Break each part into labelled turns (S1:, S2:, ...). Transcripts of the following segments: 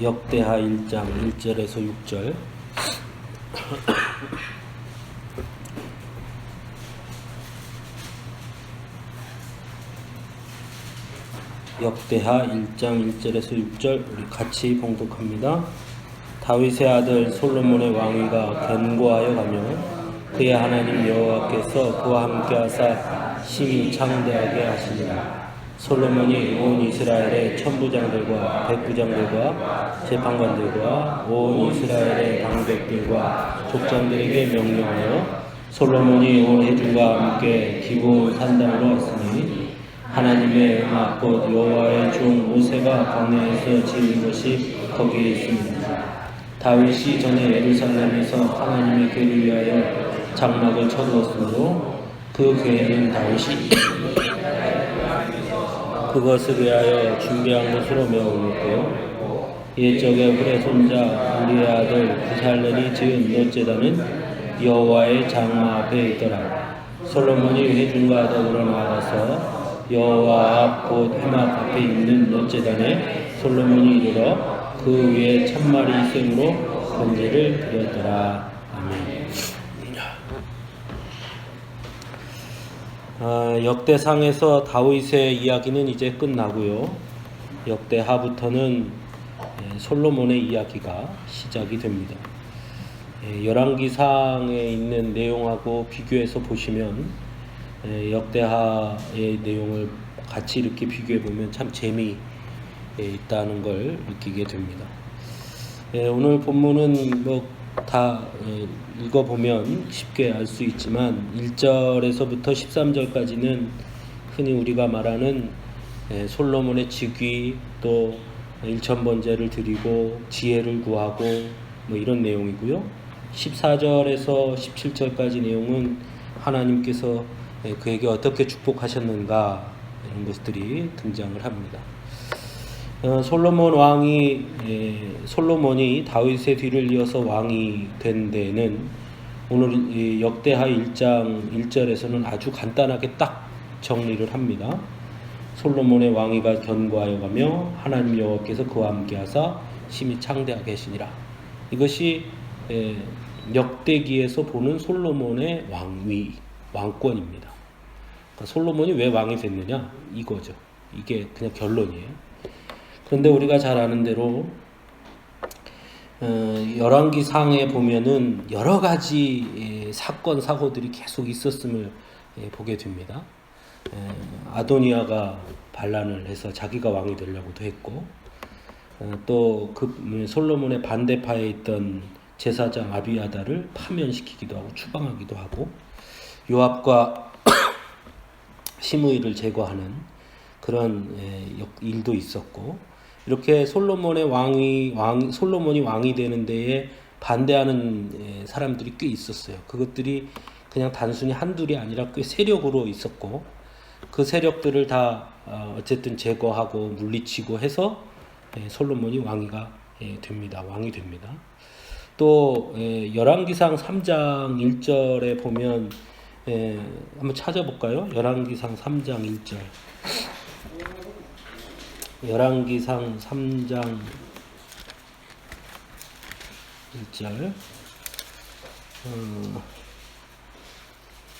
S1: 역대하 1장 1절에서 6절. 역대하 1장 1절에서 6절 우리 같이 봉독합니다. 다윗의 아들 솔로몬의 왕위가 견고하여 가며 그의 하나님 여호와께서 그와 함께 하사 심히 창대하게 하시니라. 솔로몬이 온 이스라엘의 천부장들과 백부장들과 재판관들과 온 이스라엘의 방백들과 족장들에게 명령하여 솔로몬이 온 회중과 함께 기브온 산당으로 왔으니 하나님의 음악 곧 여호와의 종 모세가 광야에서 지은 것이 거기에 있습니다. 다윗이 전에 예루살렘에서 하나님의 궤를 위하여 장막을 쳐두었으므로 그 궤는 다윗이 그것을 위하여 준비한 것으로 매우 높고 옛적에 훌의 손자 우리의 아들 부살렐이 지은 놋제단은 여호와의 장막 앞에 있더라. 솔로몬이 회중과 더불어 나아가서 여호와 앞 곧 회막 앞에 있는 놋제단에 솔로몬이 이르러 그 위에 1000마리 생으로 번제를 드렸더라. 아멘. 역대상에서 다윗의 이야기는 이제 끝나고요. 역대하부터는 솔로몬의 이야기가 시작이 됩니다. 열왕기상에 있는 내용하고 비교해서 보시면 역대하의 내용을 같이 이렇게 비교해 보면 참 재미있다는 걸 느끼게 됩니다. 오늘 본문은 다 읽어보면 쉽게 알 수 있지만 1절에서부터 13절까지는 흔히 우리가 말하는 솔로몬의 즉위 또 일천번제를 드리고 지혜를 구하고 이런 내용이고요. 14절에서 17절까지 내용은 하나님께서 그에게 어떻게 축복하셨는가 이런 것들이 등장을 합니다. 솔로몬이 다윗의 뒤를 이어서 왕이 된 데는 오늘 역대하 1장 1절에서는 아주 간단하게 딱 정리를 합니다. 솔로몬의 왕위가 견고하여 가며 하나님 여호와께서 그와 함께 하사 심히 창대하게 하시니라. 이것이 역대기에서 보는 솔로몬의 왕권입니다. 그러니까 솔로몬이 왜 왕이 됐느냐 이거죠. 이게 그냥 결론이에요. 그런데 우리가 잘 아는 대로 열왕기상에 보면은 여러 가지 사건 사고들이 계속 있었음을 보게 됩니다. 아도니아가 반란을 해서 자기가 왕이 되려고도 했고 또 그 솔로몬의 반대파에 있던 제사장 아비아다를 파면시키기도 하고 추방하기도 하고 요압과 시므이를 제거하는 그런 일도 있었고 이렇게 솔로몬이 왕이 되는 데에 반대하는 사람들이 꽤 있었어요. 그것들이 그냥 단순히 한둘이 아니라 꽤 세력으로 있었고 그 세력들을 다 어쨌든 제거하고 물리치고 해서 솔로몬이 왕이 됩니다. 또 열왕기상 3장 1절에 보면 한번 찾아볼까요? 열왕기상 3장 1절. 열왕기상 3장 1절.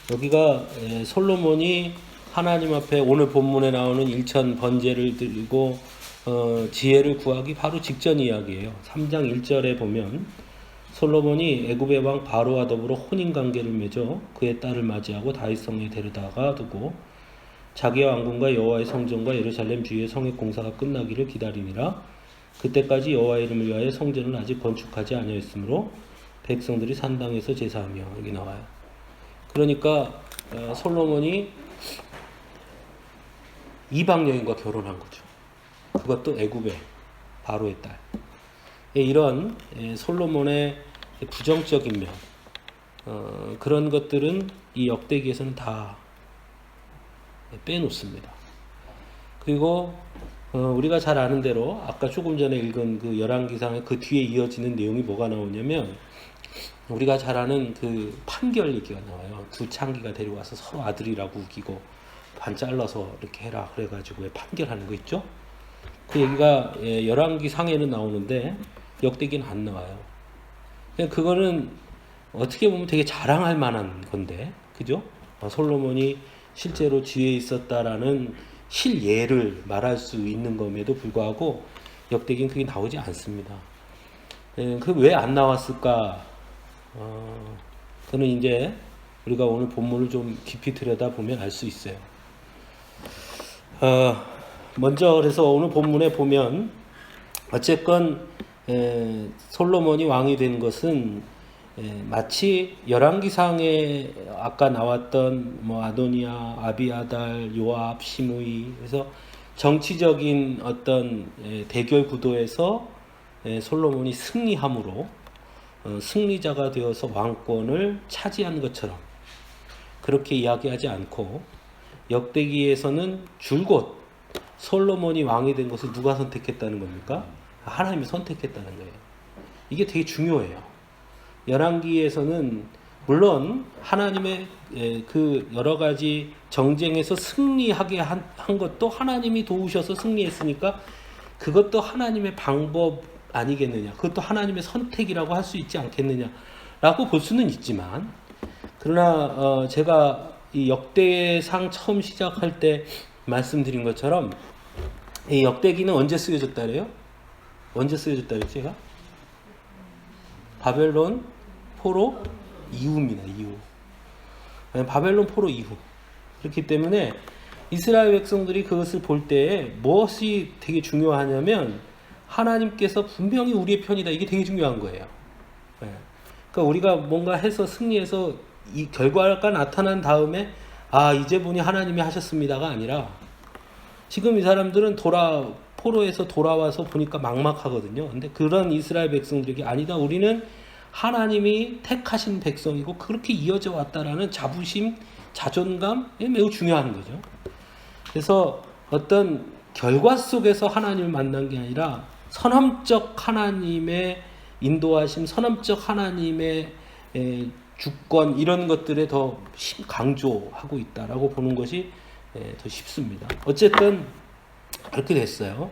S1: 여기가 솔로몬이 하나님 앞에 오늘 본문에 나오는 일천 번제를 드리고 지혜를 구하기 바로 직전 이야기예요. 3장 1절에 보면 솔로몬이 애굽의 왕 바로와 더불어 혼인관계를 맺어 그의 딸을 맞이하고 다윗성에 데려다가 두고 자기의 왕궁과 여호와의 성전과 예루살렘 주위의 성의 공사가 끝나기를 기다리니라. 그때까지 여호와의 이름을 위하여 성전을 아직 건축하지 아니하였으므로 백성들이 산당에서 제사하며 여기 나와요. 그러니까 솔로몬이 이방 여인과 결혼한 거죠. 그것도 애굽의 바로의 딸. 이런 솔로몬의 부정적인 면 그런 것들은 이 역대기에서는 다 빼놓습니다. 그리고 우리가 잘 아는 대로 아까 조금 전에 읽은 그 열왕기상의 그 뒤에 이어지는 내용이 뭐가 나오냐면 우리가 잘 아는 그 판결 얘기가 나와요. 두 창기가 데려와서 서로 아들이라고 우기고 반 잘라서 이렇게 해라 그래가지고 왜 판결하는 거 있죠? 그 얘기가 열왕기 상에는 나오는데 역대기는 안 나와요. 그거는 어떻게 보면 되게 자랑할 만한 건데, 그죠? 솔로몬이 실제로 지혜 있었다라는 실예를 말할 수 있는 것에도 불구하고 역대기는 그게 나오지 않습니다. 그 왜 안 나왔을까? 그는 이제 우리가 오늘 본문을 좀 깊이 들여다보면 알 수 있어요. 먼저 그래서 오늘 본문에 보면 어쨌건 솔로몬이 왕이 된 것은 마치 열왕기상에 아까 나왔던 뭐 아도니아, 아비아달, 요압, 시므이, 그래서 정치적인 어떤 대결 구도에서 솔로몬이 승리함으로 승리자가 되어서 왕권을 차지한 것처럼 그렇게 이야기하지 않고 역대기에서는 줄곧 솔로몬이 왕이 된 것을 누가 선택했다는 겁니까? 하나님이 선택했다는 거예요. 이게 되게 중요해요. 열왕기에서는 물론 하나님의 그 여러 가지 정쟁에서 승리하게 한 것도 하나님이 도우셔서 승리했으니까 그것도 하나님의 방법 아니겠느냐, 그것도 하나님의 선택이라고 할 수 있지 않겠느냐라고 볼 수는 있지만, 그러나 제가 이 역대상 처음 시작할 때 말씀드린 것처럼 이 역대기는 언제 쓰여졌다 그래요? 언제 쓰여졌다 그랬죠? 제가? 바벨론 포로 이후입니다. 이후. 바벨론 포로 이후. 그렇기 때문에 이스라엘 백성들이 그것을 볼 때 무엇이 되게 중요하냐면 하나님께서 분명히 우리의 편이다. 이게 되게 중요한 거예요. 그러니까 우리가 뭔가 해서 승리해서 이 결과가 나타난 다음에 이제 보니 하나님이 하셨습니다가 아니라 지금 이 사람들은 포로에서 돌아와서 보니까 막막하거든요. 근데 그런 이스라엘 백성들에게 아니다. 우리는 하나님이 택하신 백성이고 그렇게 이어져 왔다라는 자부심, 자존감이 매우 중요한 거죠. 그래서 어떤 결과 속에서 하나님을 만난 게 아니라 선언적 하나님의 인도하심, 선언적 하나님의 주권 이런 것들에 더 강조하고 있다라고 보는 것이 더 쉽습니다. 어쨌든 그렇게 됐어요.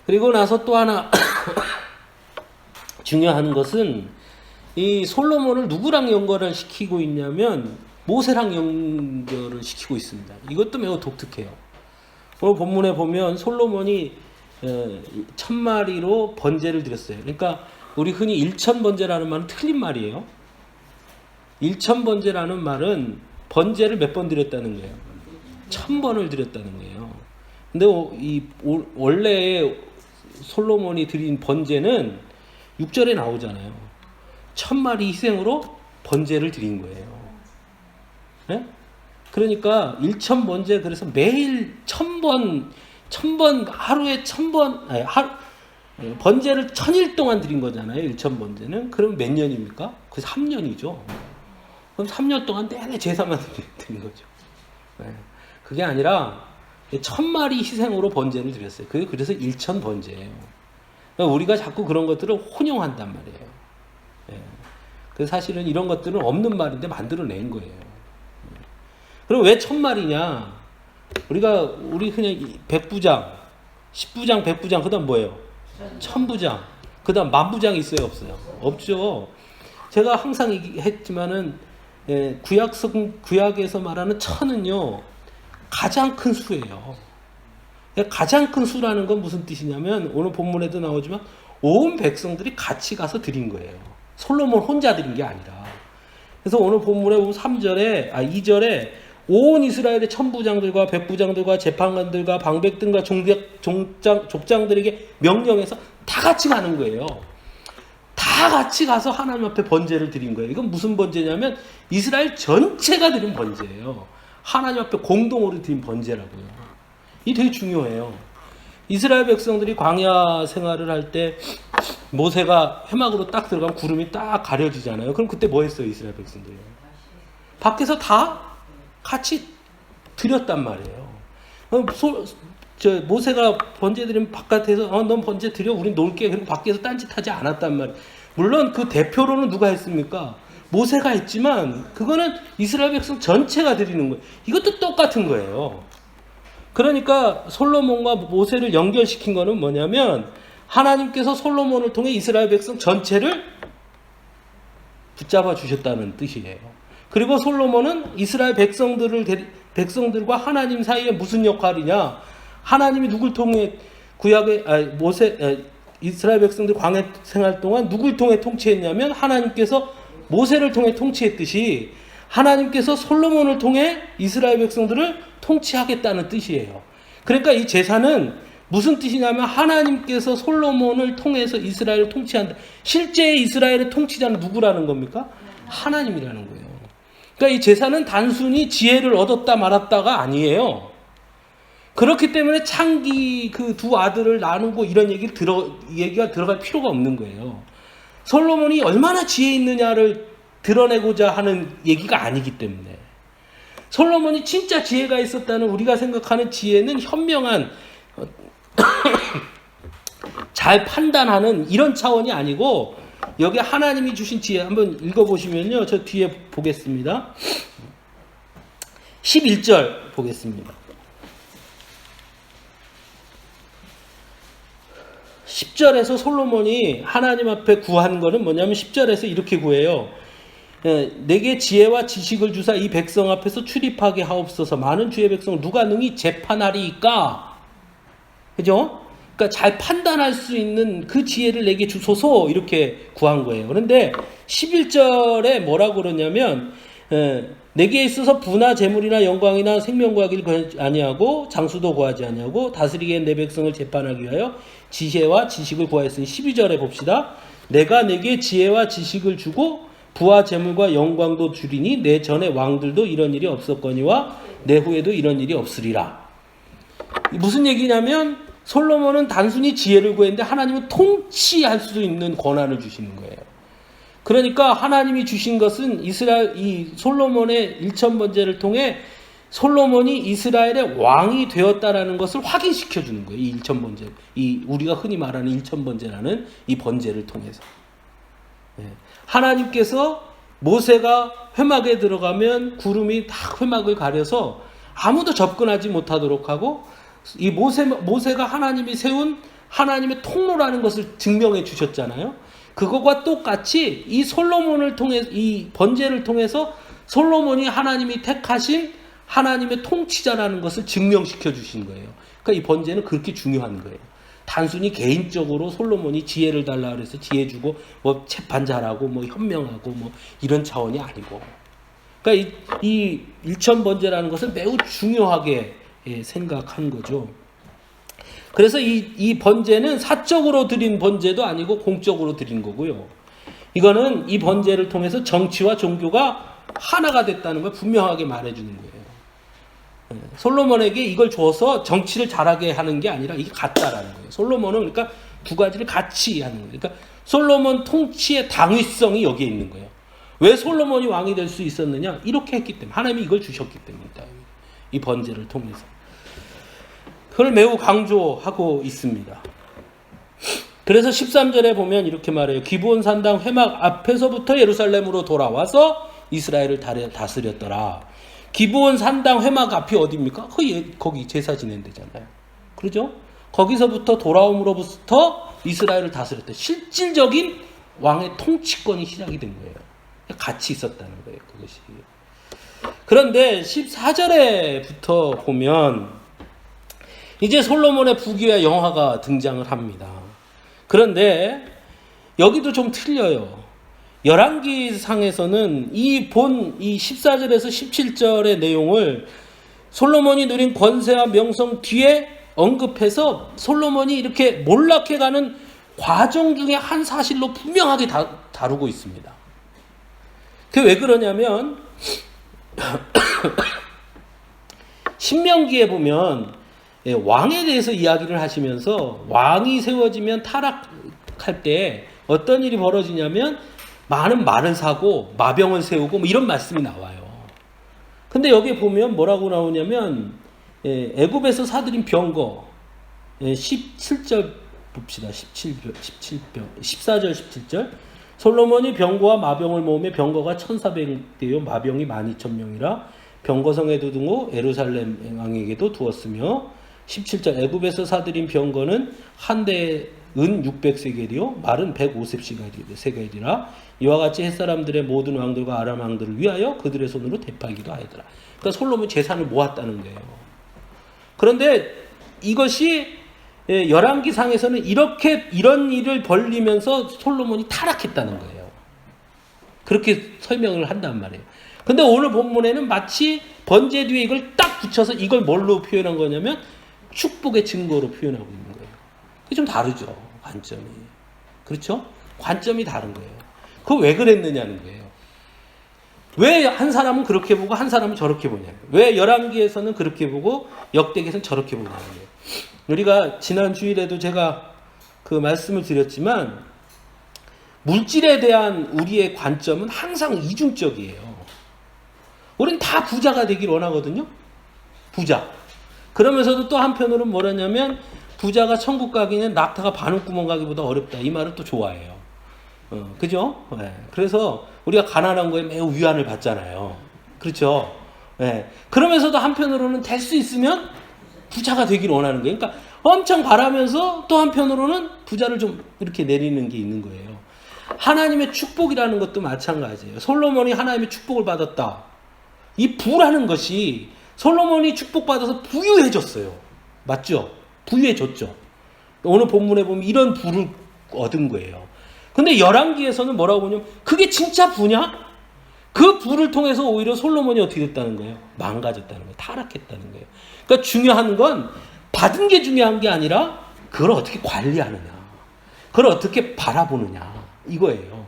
S1: 그리고 나서 또 하나 중요한 것은 이 솔로몬을 누구랑 연결을 시키고 있냐면 모세랑 연결을 시키고 있습니다. 이것도 매우 독특해요. 오늘 본문에 보면 솔로몬이 1000마리로 번제를 드렸어요. 그러니까 우리 흔히 1000번제라는 말은 틀린 말이에요. 1000번제라는 말은 번제를 몇 번 드렸다는 거예요. 1000번을 드렸다는 거예요. 근데 원래 솔로몬이 드린 번제는 6절에 나오잖아요. 1000마리 희생으로 번제를 드린 거예요. 네? 그러니까 1000번제, 그래서 매일 1000번 하루에 1000번 번제를 1000일 동안 드린 거잖아요. 1000번제는. 그럼 몇 년입니까? 그 3년이죠. 그럼 3년 동안 내내 제사만 드린 거죠. 네. 그게 아니라 1000마리 희생으로 번제를 드렸어요. 그래서 1000번제예요. 그러니까 우리가 자꾸 그런 것들을 혼용한단 말이에요. 네. 그 사실은 이런 것들은 없는 말인데 만들어낸 거예요. 그럼 왜 1000마리냐? 우리 그냥 100부장, 10부장, 100부장, 그 다음 뭐예요? 1000부장, 그 다음 10,000부장이 있어요? 없어요? 없죠. 제가 항상 했지만은, 구약에서 말하는 1000은요, 가장 큰 수예요. 가장 큰 수라는 건 무슨 뜻이냐면, 오늘 본문에도 나오지만, 온 백성들이 같이 가서 드린 거예요. 솔로몬 혼자 드린 게 아니라. 그래서 오늘 본문에 보면 2절에 온 이스라엘의 1000부장들과 100부장들과 재판관들과 방백들과 족장들에게 명령해서 다 같이 가는 거예요. 다 같이 가서 하나님 앞에 번제를 드린 거예요. 이건 무슨 번제냐면 이스라엘 전체가 드린 번제예요. 하나님 앞에 공동으로 드린 번제라고요. 이게 되게 중요해요. 이스라엘 백성들이 광야 생활을 할 때 모세가 회막으로 딱 들어가면 구름이 딱 가려지잖아요. 그럼 그때 뭐 했어요, 이스라엘 백성들이? 밖에서 다 같이 드렸단 말이에요. 모세가 번제 드리면 바깥에서 넌 번제 드려, 우린 놀게. 그리고 밖에서 딴짓하지 않았단 말이에요. 물론 그 대표로는 누가 했습니까? 모세가 했지만 그거는 이스라엘 백성 전체가 드리는 거예요. 이것도 똑같은 거예요. 그러니까 솔로몬과 모세를 연결시킨 거는 뭐냐면 하나님께서 솔로몬을 통해 이스라엘 백성 전체를 붙잡아 주셨다는 뜻이에요. 그리고 솔로몬은 이스라엘 백성들과 하나님 사이에 무슨 역할이냐? 하나님이 누굴 통해 이스라엘 백성들 광야 생활 동안 누굴 통해 통치했냐면 하나님께서 모세를 통해 통치했듯이 하나님께서 솔로몬을 통해 이스라엘 백성들을 통치하겠다는 뜻이에요. 그러니까 이 제사는 무슨 뜻이냐면 하나님께서 솔로몬을 통해서 이스라엘을 통치한다. 실제 이스라엘의 통치자는 누구라는 겁니까? 하나님이라는 거예요. 그러니까 이 제사는 단순히 지혜를 얻었다 말았다가 아니에요. 그렇기 때문에 창기 그 두 아들을 나누고 이런 얘기가 들어갈 필요가 없는 거예요. 솔로몬이 얼마나 지혜 있느냐를 드러내고자 하는 얘기가 아니기 때문에. 솔로몬이 진짜 지혜가 있었다는 우리가 생각하는 지혜는 현명한 잘 판단하는 이런 차원이 아니고 여기 하나님이 주신 지혜 한번 읽어보시면요. 저 뒤에 보겠습니다. 11절 보겠습니다. 10절에서 솔로몬이 하나님 앞에 구한 거는 뭐냐면 10절에서 이렇게 구해요. 내게 지혜와 지식을 주사 이 백성 앞에서 출입하게 하옵소서. 많은 주의 백성을 누가 능히 재판하리이까? 그죠? 그러니까 잘 판단할 수 있는 그 지혜를 내게 주소서 이렇게 구한 거예요. 그런데 11절에 뭐라고 그러냐면 내게 있어서 부나 재물이나 영광이나 생명 구하기를 구하지 아니하고 장수도 구하지 아니하고 다스리게 내 백성을 재판하기 위하여 지혜와 지식을 구하였으니 12절에 봅시다. 내가 내게 지혜와 지식을 주고 부와 재물과 영광도 주리니 내 전에 왕들도 이런 일이 없었거니와 내 후에도 이런 일이 없으리라. 무슨 얘기냐면 솔로몬은 단순히 지혜를 구했는데 하나님은 통치할 수 있는 권한을 주시는 거예요. 그러니까 하나님이 주신 것은 이 솔로몬의 일천번제를 통해 솔로몬이 이스라엘의 왕이 되었다라는 것을 확인시켜 주는 거예요. 이 일천번제, 우리가 흔히 말하는 일천번제라는 이 번제를 통해서. 하나님께서 모세가 회막에 들어가면 구름이 다 회막을 가려서 아무도 접근하지 못하도록 하고 이 모세가 하나님이 세운 하나님의 통로라는 것을 증명해 주셨잖아요. 그거와 똑같이 이 솔로몬을 통해 이 번제를 통해서 솔로몬이 하나님이 택하신 하나님의 통치자라는 것을 증명시켜 주신 거예요. 그러니까 이 번제는 그렇게 중요한 거예요. 단순히 개인적으로 솔로몬이 지혜를 달라 그래서 지혜 주고 뭐 재판 잘하고 뭐 현명하고 뭐 이런 차원이 아니고. 그러니까 이 일천 번제라는 것을 매우 중요하게 생각한 거죠. 그래서 이 번제는 사적으로 드린 번제도 아니고 공적으로 드린 거고요. 이거는 이 번제를 통해서 정치와 종교가 하나가 됐다는 걸 분명하게 말해주는 거예요. 솔로몬에게 이걸 줘서 정치를 잘하게 하는 게 아니라 이게 같다라는 거예요. 솔로몬은 그러니까 두 가지를 같이 하는 거예요. 그러니까 솔로몬 통치의 당위성이 여기에 있는 거예요. 왜 솔로몬이 왕이 될 수 있었느냐? 이렇게 했기 때문에. 하나님이 이걸 주셨기 때문이다. 이 번제를 통해서. 그걸 매우 강조하고 있습니다. 그래서 13절에 보면 이렇게 말해요. 기브온 산당 회막 앞에서부터 예루살렘으로 돌아와서 이스라엘을 다스렸더라. 기브온 산당 회막 앞이 어디입니까? 거기 제사 지낸 데잖아요. 그렇죠? 거기서부터 돌아옴으로부터 이스라엘을 다스렸다. 실질적인 왕의 통치권이 시작이 된 거예요. 같이 있었다는 거예요. 그것이. 그런데 14절에부터 보면 이제 솔로몬의 부귀와 영화가 등장을 합니다. 그런데 여기도 좀 틀려요. 열왕기상에서는 이 14절에서 17절의 내용을 솔로몬이 누린 권세와 명성 뒤에 언급해서 솔로몬이 이렇게 몰락해가는 과정 중에 한 사실로 분명하게 다루고 있습니다. 그게 왜 그러냐면 신명기에 보면 왕에 대해서 이야기를 하시면서 왕이 세워지면 타락할 때 어떤 일이 벌어지냐면 많은 말을 사고 마병을 세우고 뭐 이런 말씀이 나와요. 근데 여기 보면 뭐라고 나오냐면 애굽에서 사들인 병거 17절 봅시다. 14절 17절 솔로몬이 병거와 마병을 모으며 병거가 1,400대요 마병이 12,000명이라 병거성에도 두고 예루살렘 왕에게도 두었으며 17절 애굽에서 사들인 병거는 한 대에 은 600세겔이요 말은 150세겔이라 이와 같이 햇사람들의 모든 왕들과 아람 왕들을 위하여 그들의 손으로 되팔기도 하였더라. 그러니까 솔로몬이 재산을 모았다는 거예요. 그런데 이것이 열왕기상에서는 이런 일을 벌리면서 솔로몬이 타락했다는 거예요. 그렇게 설명을 한단 말이에요. 근데 오늘 본문에는 마치 번제 뒤에 이걸 딱 붙여서 이걸 뭘로 표현한 거냐면 축복의 증거로 표현하고 있는 거예요. 그게 좀 다르죠. 관점이. 그렇죠? 관점이 다른 거예요. 그거 왜 그랬느냐는 거예요. 왜 한 사람은 그렇게 보고 한 사람은 저렇게 보냐는 거예요. 왜 열왕기에서는 그렇게 보고 역대기에서는 저렇게 보냐는 거예요. 우리가 지난 주일에도 제가 그 말씀을 드렸지만 물질에 대한 우리의 관점은 항상 이중적이에요. 우리는 다 부자가 되길 원하거든요. 부자. 그러면서도 또 한편으로는 뭐라냐면 부자가 천국 가기는 낙타가 바늘구멍 가기보다 어렵다. 이 말을 또 좋아해요. 그죠? 네. 그래서 우리가 가난한 거에 매우 위안을 받잖아요. 그렇죠? 네. 그러면서도 한편으로는 될 수 있으면 부자가 되길 원하는 거예요. 그러니까 엄청 바라면서 또 한편으로는 부자를 좀 이렇게 내리는 게 있는 거예요. 하나님의 축복이라는 것도 마찬가지예요. 솔로몬이 하나님의 축복을 받았다. 이 부라는 것이 솔로몬이 축복받아서 부유해졌어요. 맞죠? 부유해졌죠. 오늘 본문에 보면 이런 부를 얻은 거예요. 근데 열왕기에서는 뭐라고 보냐면 그게 진짜 부냐? 그 부를 통해서 오히려 솔로몬이 어떻게 됐다는 거예요? 망가졌다는 거예요. 타락했다는 거예요. 그러니까 중요한 건 받은 게 중요한 게 아니라 그걸 어떻게 관리하느냐. 그걸 어떻게 바라보느냐. 이거예요.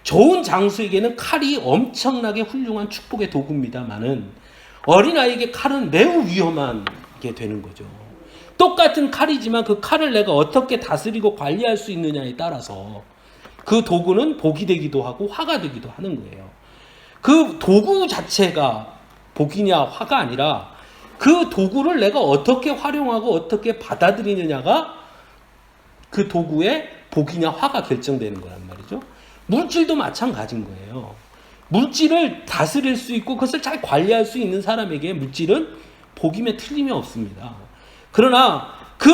S1: 좋은 장수에게는 칼이 엄청나게 훌륭한 축복의 도구입니다만은 어린아이에게 칼은 매우 위험한 게 되는 거죠. 똑같은 칼이지만 그 칼을 내가 어떻게 다스리고 관리할 수 있느냐에 따라서 그 도구는 복이 되기도 하고 화가 되기도 하는 거예요. 그 도구 자체가 복이냐 화가 아니라 그 도구를 내가 어떻게 활용하고 어떻게 받아들이느냐가 그 도구의 복이냐 화가 결정되는 거란 말이죠. 물질도 마찬가지인 거예요. 물질을 다스릴 수 있고 그것을 잘 관리할 수 있는 사람에게 물질은 복임에 틀림이 없습니다. 그러나 그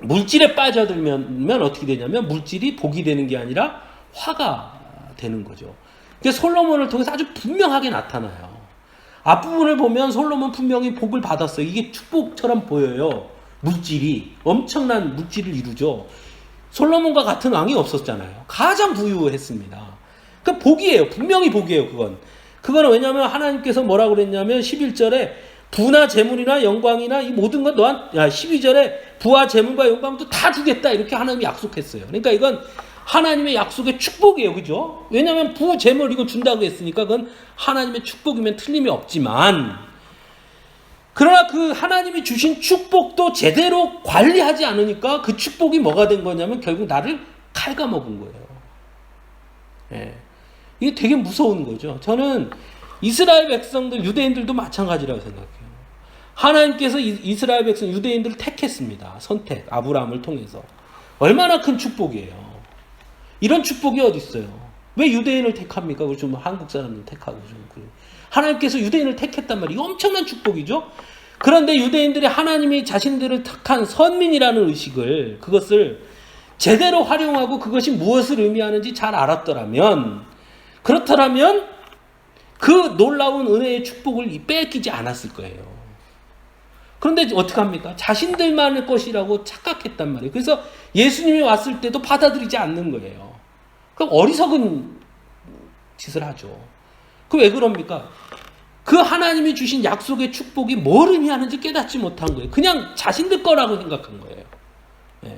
S1: 물질에 빠져들면 어떻게 되냐면 물질이 복이 되는 게 아니라 화가 되는 거죠. 그게 솔로몬을 통해서 아주 분명하게 나타나요. 앞부분을 보면 솔로몬 분명히 복을 받았어요. 이게 축복처럼 보여요. 물질이 엄청난 물질을 이루죠. 솔로몬과 같은 왕이 없었잖아요. 가장 부유했습니다. 그 복이에요. 분명히 복이에요. 그거는 왜냐하면 하나님께서 뭐라고 그랬냐면 11절에 부나 재물이나 영광이나 이 모든 건 12절에 부와 재물과 영광도 다 주겠다 이렇게 하나님이 약속했어요. 그러니까 이건 하나님의 약속의 축복이에요. 그죠? 왜냐하면 부, 재물 이거 준다고 했으니까 그건 하나님의 축복이면 틀림이 없지만 그러나 그 하나님이 주신 축복도 제대로 관리하지 않으니까 그 축복이 뭐가 된 거냐면 결국 나를 갉아먹은 거예요. 예. 이게 되게 무서운 거죠. 저는 이스라엘 백성들, 유대인들도 마찬가지라고 생각해요. 하나님께서 이스라엘 백성, 유대인들을 택했습니다. 선택, 아브라함을 통해서. 얼마나 큰 축복이에요. 이런 축복이 어디 있어요? 왜 유대인을 택합니까? 우리 좀 한국 사람들 택하고 좀 그래요. 하나님께서 유대인을 택했단 말이에요. 엄청난 축복이죠. 그런데 유대인들이 하나님이 자신들을 택한 선민이라는 의식을 그것을 제대로 활용하고 그것이 무엇을 의미하는지 잘 알았더라면 그렇더라면 그 놀라운 은혜의 축복을 뺏기지 않았을 거예요. 그런데 어떻게 합니까? 자신들만의 것이라고 착각했단 말이에요. 그래서 예수님이 왔을 때도 받아들이지 않는 거예요. 그럼 어리석은 짓을 하죠. 그 왜 그럽니까? 그 하나님이 주신 약속의 축복이 뭘 의미하는지 깨닫지 못한 거예요. 그냥 자신들 거라고 생각한 거예요. 예.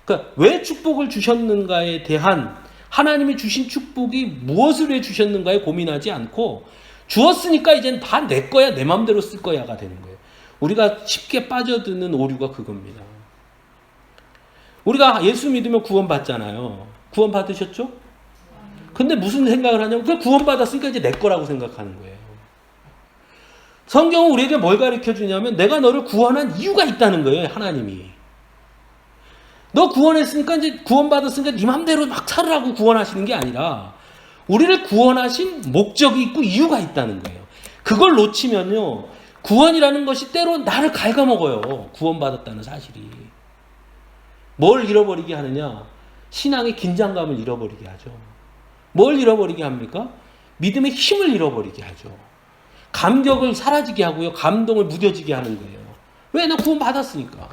S1: 그러니까 왜 축복을 주셨는가에 대한 하나님이 주신 축복이 무엇을 왜 주셨는가에 고민하지 않고 주었으니까 이젠 다 내 거야, 내 마음대로 쓸 거야가 되는 거예요. 우리가 쉽게 빠져드는 오류가 그겁니다. 우리가 예수 믿으면 구원받잖아요. 구원 받으셨죠? 근데 무슨 생각을 하냐면 그 구원 받았으니까 이제 내 거라고 생각하는 거예요. 성경은 우리에게 뭘 가르쳐 주냐면 내가 너를 구원한 이유가 있다는 거예요. 하나님이. 너 구원했으니까 이제 구원받았으니까 네 맘대로 막 살으라고 구원하시는 게 아니라 우리를 구원하신 목적이 있고 이유가 있다는 거예요. 그걸 놓치면요, 구원이라는 것이 때로 나를 갉아먹어요. 구원받았다는 사실이. 뭘 잃어버리게 하느냐? 신앙의 긴장감을 잃어버리게 하죠. 뭘 잃어버리게 합니까? 믿음의 힘을 잃어버리게 하죠. 감격을 사라지게 하고요. 감동을 무뎌지게 하는 거예요. 왜? 나 구원받았으니까.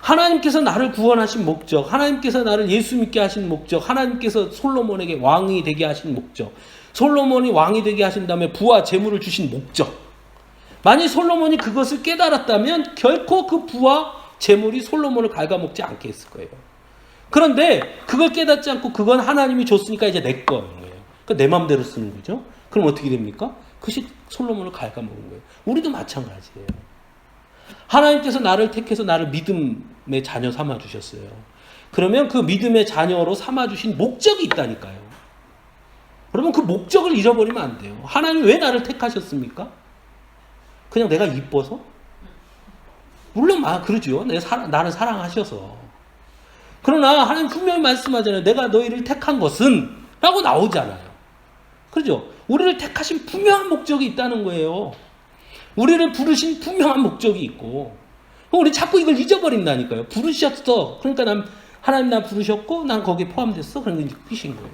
S1: 하나님께서 나를 구원하신 목적, 하나님께서 나를 예수 믿게 하신 목적, 하나님께서 솔로몬에게 왕이 되게 하신 목적, 솔로몬이 왕이 되게 하신 다음에 부와 재물을 주신 목적. 만약 솔로몬이 그것을 깨달았다면 결코 그 부와 재물이 솔로몬을 갉아먹지 않게 했을 거예요. 그런데 그걸 깨닫지 않고 그건 하나님이 줬으니까 이제 내 거예요. 그러니까 내 마음대로 쓰는 거죠. 그럼 어떻게 됩니까? 그것이 솔로몬을 갉아먹은 거예요. 우리도 마찬가지예요. 하나님께서 나를 택해서 나를 믿음의 자녀 삼아주셨어요. 그러면 그 믿음의 자녀로 삼아주신 목적이 있다니까요. 그러면 그 목적을 잃어버리면 안 돼요. 하나님 왜 나를 택하셨습니까? 그냥 내가 이뻐서? 물론 그러죠. 나를 사랑하셔서. 그러나 하나님 분명히 말씀하잖아요. 내가 너희를 택한 것은 라고 나오잖아요. 그렇죠? 우리를 택하신 분명한 목적이 있다는 거예요. 우리를 부르신 분명한 목적이 있고, 우리 자꾸 이걸 잊어버린다니까요. 부르셨어. 그러니까 하나님 나 부르셨고, 난 거기에 포함됐어. 그런 게 이제 끝인 거예요.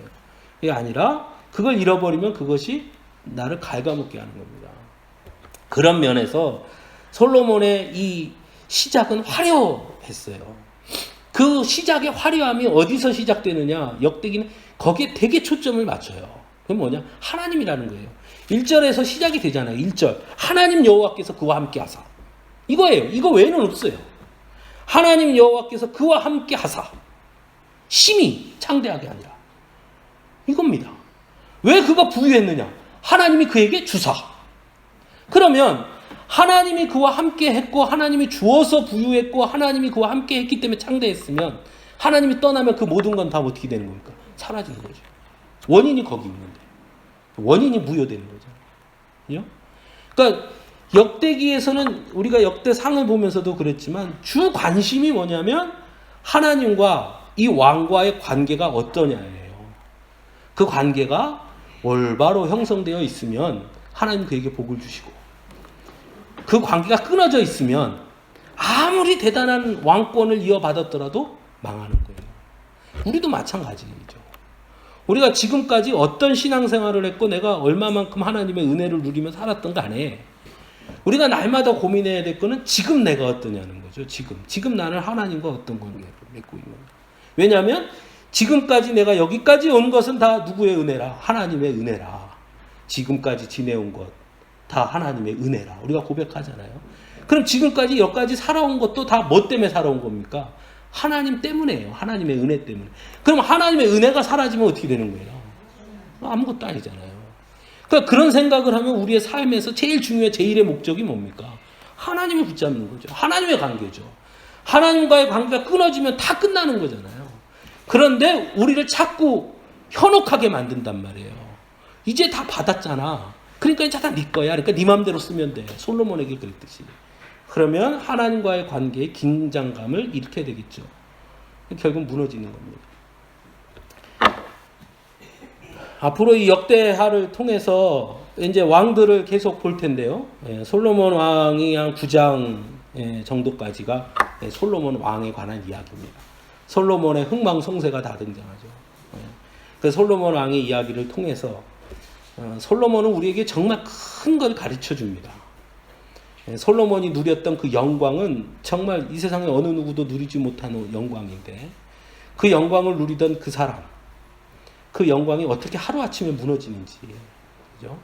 S1: 이게 아니라, 그걸 잃어버리면 그것이 나를 갉아먹게 하는 겁니다. 그런 면에서 솔로몬의 이 시작은 화려했어요. 그 시작의 화려함이 어디서 시작되느냐? 역대기는 거기에 되게 초점을 맞춰요. 그게 뭐냐? 하나님이라는 거예요. 1절에서 시작이 되잖아요. 1절. 하나님 여호와께서 그와 함께 하사. 이거예요. 이거 외에는 없어요. 하나님 여호와께서 그와 함께 하사. 심히 창대하게 아니라. 이겁니다. 왜 그가 부유했느냐? 하나님이 그에게 주사. 그러면 하나님이 그와 함께 했고 하나님이 주어서 부유했고 하나님이 그와 함께 했기 때문에 창대했으면 하나님이 떠나면 그 모든 건 다 어떻게 되는 겁니까? 사라지는 거죠. 원인이 거기 있는데. 원인이 무효되는 거죠. 그러니까 역대기에서는 우리가 역대상을 보면서도 그랬지만 주 관심이 뭐냐면 하나님과 이 왕과의 관계가 어떠냐예요. 그 관계가 올바로 형성되어 있으면 하나님 그에게 복을 주시고 그 관계가 끊어져 있으면 아무리 대단한 왕권을 이어받았더라도 망하는 거예요. 우리도 마찬가지죠. 우리가 지금까지 어떤 신앙생활을 했고 내가 얼마만큼 하나님의 은혜를 누리며 살았던 간에 우리가 날마다 고민해야 될 거는 지금 내가 어떠냐는 거죠. 지금 나는 하나님과 어떤 관계를 맺고 있는 거예요. 왜냐하면 지금까지 내가 여기까지 온 것은 다 누구의 은혜라? 하나님의 은혜라. 지금까지 지내온 것 다 하나님의 은혜라. 우리가 고백하잖아요. 그럼 지금까지 여기까지 살아온 것도 다 뭐 때문에 살아온 겁니까? 하나님 때문에요. 하나님의 은혜 때문에. 그럼 하나님의 은혜가 사라지면 어떻게 되는 거예요? 아무것도 아니잖아요. 그러니까 그런 생각을 하면 우리의 삶에서 제일 중요한 제일의 목적이 뭡니까? 하나님을 붙잡는 거죠. 하나님의 관계죠. 하나님과의 관계가 끊어지면 다 끝나는 거잖아요. 그런데 우리를 자꾸 현혹하게 만든단 말이에요. 이제 다 받았잖아. 그러니까 이제 다 네 거야. 그러니까 네 마음대로 쓰면 돼. 솔로몬에게 그랬듯이. 그러면 하나님과의 관계에 긴장감을 잃게 되겠죠. 결국 무너지는 겁니다. 앞으로 이 역대하를 통해서 이제 왕들을 계속 볼 텐데요. 솔로몬 왕이 한 9장 정도까지가 솔로몬 왕에 관한 이야기입니다. 솔로몬의 흥망성쇠가 다 등장하죠. 그 솔로몬 왕의 이야기를 통해서 솔로몬은 우리에게 정말 큰 걸 가르쳐 줍니다. 솔로몬이 누렸던 그 영광은 정말 이 세상에 어느 누구도 누리지 못하는 영광인데 그 영광을 누리던 그 사람, 그 영광이 어떻게 하루아침에 무너지는지. 그죠?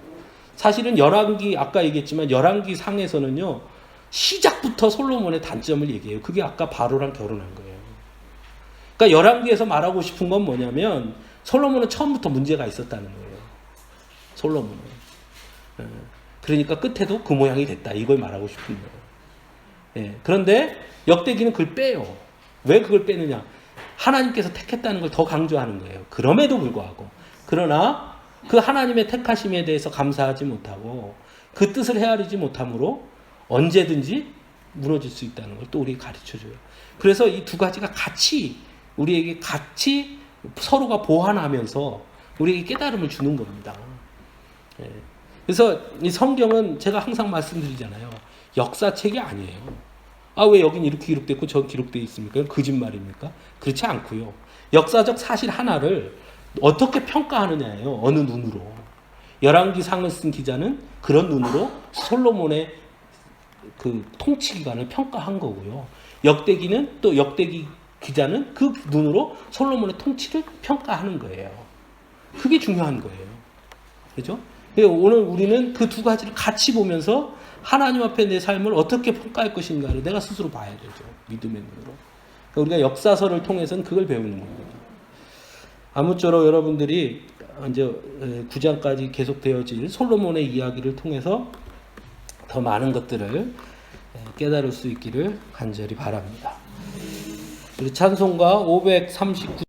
S1: 사실은 열왕기, 아까 얘기했지만 열왕기 상에서는요, 시작부터 솔로몬의 단점을 얘기해요. 그게 아까 바로랑 결혼한 거예요. 그러니까 열왕기에서 말하고 싶은 건 뭐냐면 솔로몬은 처음부터 문제가 있었다는 거예요. 솔로몬은. 그러니까 끝에도 그 모양이 됐다. 이걸 말하고 싶은 거예요. 그런데 역대기는 그걸 빼요. 왜 그걸 빼느냐? 하나님께서 택했다는 걸 더 강조하는 거예요. 그럼에도 불구하고. 그러나 그 하나님의 택하심에 대해서 감사하지 못하고 그 뜻을 헤아리지 못함으로 언제든지 무너질 수 있다는 걸 또 우리에게 가르쳐줘요. 그래서 이 두 가지가 같이 우리에게 같이 서로가 보완하면서 우리에게 깨달음을 주는 겁니다. 예. 그래서 이 성경은 제가 항상 말씀드리잖아요. 역사책이 아니에요. 아, 왜 여긴 이렇게 기록됐고 저기 기록되어 있습니까? 거짓말입니까? 그렇지 않고요. 역사적 사실 하나를 어떻게 평가하느냐예요. 어느 눈으로. 열왕기상을 쓴 기자는 그런 눈으로 솔로몬의 그 통치 기간을 평가한 거고요. 역대기는 또 역대기 기자는 그 눈으로 솔로몬의 통치를 평가하는 거예요. 그게 중요한 거예요. 그죠? 오늘 우리는 그 두 가지를 같이 보면서 하나님 앞에 내 삶을 어떻게 평가할 것인가를 내가 스스로 봐야 되죠. 믿음의 눈으로. 그러니까 우리가 역사서를 통해서는 그걸 배우는 겁니다. 아무쪼록 여러분들이 이제 9장까지 계속되어질 솔로몬의 이야기를 통해서 더 많은 것들을 깨달을 수 있기를 간절히 바랍니다. 우리 찬송가 539